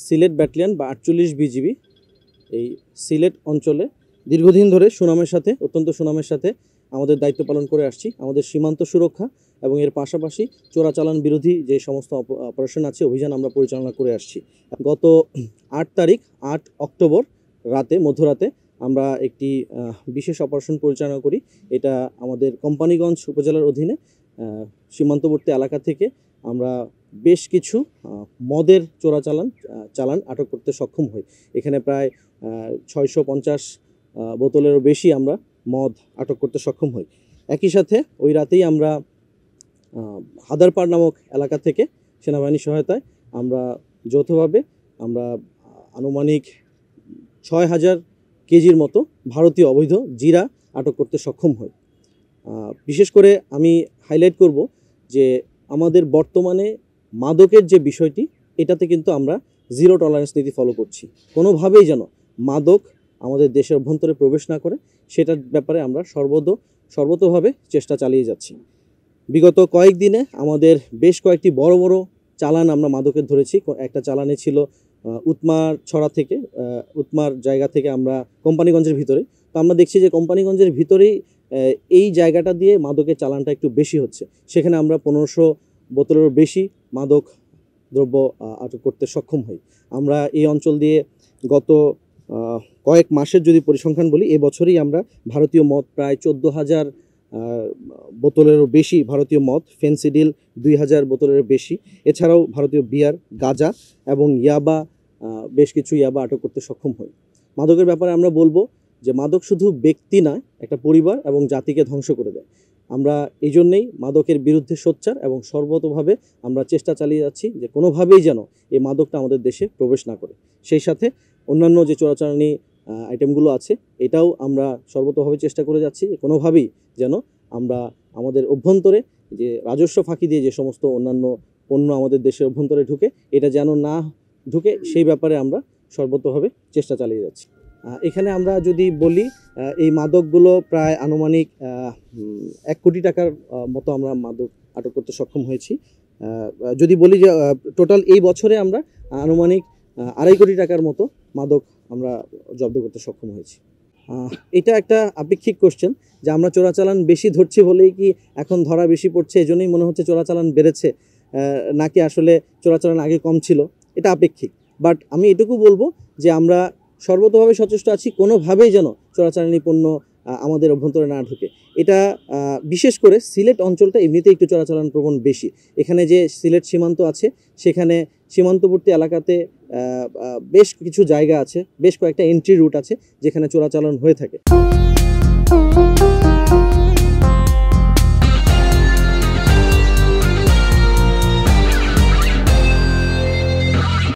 Sylhet battalion বা ৪৮ BGB এই সিলেট অঞ্চলে দীর্ঘদিন ধরে অত্যন্ত সুনামের সাথে আমাদের দায়িত্ব পালন করে আসছি। আমাদের সীমান্ত সুরক্ষা এবং এর পাশাপাশি চোরাচালান বিরোধী যে সমস্ত অপারেশন আছে, অভিযান আমরা পরিচালনা করে আসছি। গত ৮ অক্টোবর মধ্যরাতে আমরা একটি বিশেষ অপারেশন পরিচালনা করি। এটা আমাদের কোম্পানিগঞ্জ উপজেলার অধীনে সীমান্তবর্তী এলাকা থেকে আমরা বেশ কিছু মদের চালান আটক করতে সক্ষম হই। এখানে প্রায় ৬৫০ বোতলেরও বেশি আমরা মদ আটক করতে সক্ষম হই। একই সাথে ওই রাতেই আমরা হাদারপাড় নামক এলাকা থেকে সেনাবাহিনীর সহায়তায় আমরা যৌথভাবে আনুমানিক ৬,০০০ কেজির মতো ভারতীয় অবৈধ জিরা আটক করতে সক্ষম হই। বিশেষ করে আমি হাইলাইট করব যে আমাদের বর্তমানে মাদকের যে বিষয়টি, এটাতে কিন্তু আমরা জিরো টলারেন্স নীতি ফলো করছি। কোনোভাবেই যেন মাদক আমাদের দেশের অভ্যন্তরে প্রবেশ না করে, সেটার ব্যাপারে আমরা সর্বতোভাবে চেষ্টা চালিয়ে যাচ্ছি। বিগত কয়েকদিনে আমাদের বেশ কয়েকটি বড় বড় চালান আমরা মাদকের ধরেছি। একটা চালানে ছিল উৎমার জায়গা থেকে আমরা কোম্পানিগঞ্জের ভিতরে। তো আমরা দেখছি যে কোম্পানিগঞ্জের ভিতরেই এই জায়গাটা দিয়ে মাদকের চালানটা একটু বেশি হচ্ছে। সেখানে আমরা ১৫০০ বোতলেরও বেশি মাদক দ্রব্য আটক করতে সক্ষম হই। আমরা এই অঞ্চল দিয়ে গত কয়েক মাসের যদি পরিসংখ্যান বলি, এবছরই আমরা ভারতীয় মদ প্রায় ১৪,০০০ বোতলেরও বেশি ভারতীয় মদ, ফেন্সিডিল ২,০০০ বোতলের বেশি, এছাড়াও ভারতীয় বিয়ার, গাঁজা এবং বেশ কিছু ইয়াবা আটক করতে সক্ষম হই। মাদকের ব্যাপারে আমরা বলবো যে মাদক শুধু ব্যক্তি নয়, একটা পরিবার এবং জাতিকে ধ্বংস করে দেয়। আমরা এই জন্যেই মাদকের বিরুদ্ধে সোচ্চার এবং সর্বতোভাবে আমরা চেষ্টা চালিয়ে যাচ্ছি যে কোনোভাবেই যেন এই মাদকটা আমাদের দেশে প্রবেশ না করে। সেই সাথে অন্যান্য যে চোরাচালানি আইটেমগুলো আছে, এটাও আমরা সর্বতোভাবে চেষ্টা করে যাচ্ছি কোনোভাবেই যেন আমরা আমাদের অভ্যন্তরে যে রাজস্ব ফাঁকি দিয়ে যে সমস্ত অন্যান্য পণ্য আমাদের দেশের অভ্যন্তরে ঢুকে, এটা যেন না ঢুকে, সেই ব্যাপারে আমরা সর্বতোভাবে চেষ্টা চালিয়ে যাচ্ছি। এখানে আমরা যদি বলি, এই মাদকগুলো প্রায় আনুমানিক ১ কোটি টাকার মতো আমরা মাদক আটক করতে সক্ষম হয়েছি। যদি বলি যে টোটাল এই বছরে আমরা আনুমানিক ২.৫ কোটি টাকার মতো মাদক আমরা জব্দ করতে সক্ষম হয়েছি। এটা একটা আপেক্ষিক কোশ্চেন যে আমরা চোরাচালান বেশি ধরছি বলেই কি এখন ধরা বেশি পড়ছে, এজন্যই মনে হচ্ছে চোরাচালান বেড়েছে, নাকি আসলে চোরাচালান আগে কম ছিল? এটা আপেক্ষিক। বাট আমি এটুকু বলবো যে আমরা সর্বতোভাবে সচেষ্ট আছি কোনোভাবেই যেন চোরাচালানি পণ্য আমাদের অভ্যন্তরে না ঢুকে। এটা বিশেষ করে সিলেট অঞ্চলটা এমনিতেই একটু চোরাচালান প্রবণ বেশি। এখানে যে সিলেট সীমান্ত আছে, সেখানে সীমান্তবর্তী এলাকাতে বেশ কিছু জায়গা আছে, বেশ কয়েকটা এন্ট্রি রুট আছে যেখানে চোরাচালান হয়ে থাকে।